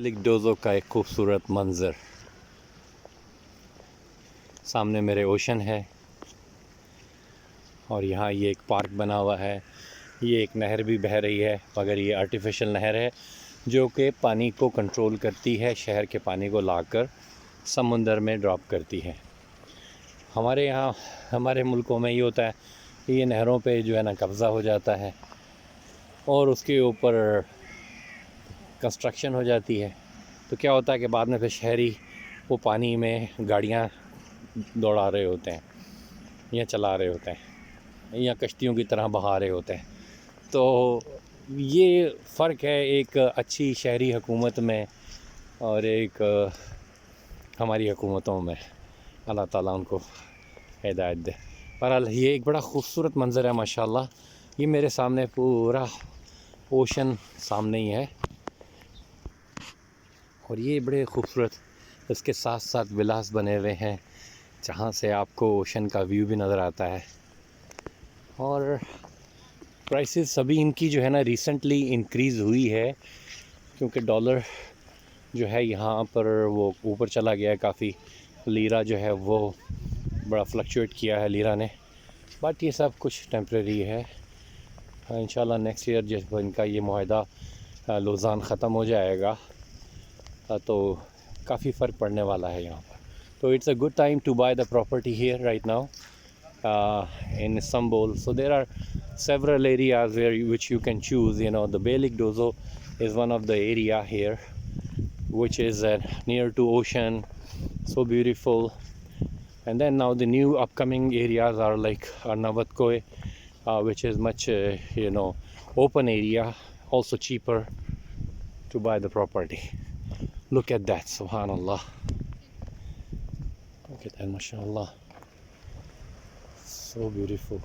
بیلک کا ایک خوبصورت منظر. سامنے میرے اوشن ہے اور یہاں یہ ایک پارک بنا ہوا ہے. یہ ایک نہر بھی بہہ رہی ہے مگر یہ آرٹیفیشل نہر ہے جو کہ پانی کو کنٹرول کرتی ہے، شہر کے پانی کو لا کر سمندر میں ڈراپ کرتی ہے. ہمارے یہاں ہمارے ملکوں میں یہ ہوتا ہے کہ یہ نہروں پہ جو ہے نا قبضہ ہو جاتا ہے اور اس کے اوپر کنسٹرکشن ہو جاتی ہے. تو کیا ہوتا ہے کہ بعد میں پھر شہری وہ پانی میں گاڑیاں دوڑا رہے ہوتے ہیں یا چلا رہے ہوتے ہیں یا کشتیوں کی طرح بہا رہے ہوتے ہیں. تو یہ فرق ہے ایک اچھی شہری حکومت میں اور ایک ہماری حکومتوں میں. اللہ تعالیٰ ان کو ہدایت دے. بہرحال یہ ایک بڑا خوبصورت منظر ہے ماشاءاللہ. یہ میرے سامنے پورا اوشن سامنے ہی ہے اور یہ بڑے خوبصورت اس کے ساتھ ساتھ ولاس بنے ہوئے ہیں جہاں سے آپ کو اوشن کا ویو بھی نظر آتا ہے. اور پرائسز سبھی ان کی جو ہے نا ریسنٹلی انکریز ہوئی ہے کیونکہ ڈالر جو ہے یہاں پر وہ اوپر چلا گیا ہے کافی. لیرا جو ہے وہ بڑا فلکچویٹ کیا ہے لیرا نے. بٹ یہ سب کچھ ٹیمپریری ہے. انشاءاللہ نیکسٹ ایئر جب ان کا یہ معاہدہ لوزان ختم ہو جائے گا تو کافی فرق پڑنے والا ہے یہاں پر. تو it's a good time to buy the property here right now in Istanbul. So there are several areas which you can choose. You know, the Beylikduzu is one of the area here which is near to ocean, so beautiful. And then now the new upcoming areas are like Arnavatkoy, which is much open area, also cheaper to buy the property. Look at that, subhanallah. Look at that, mashallah. So beautiful.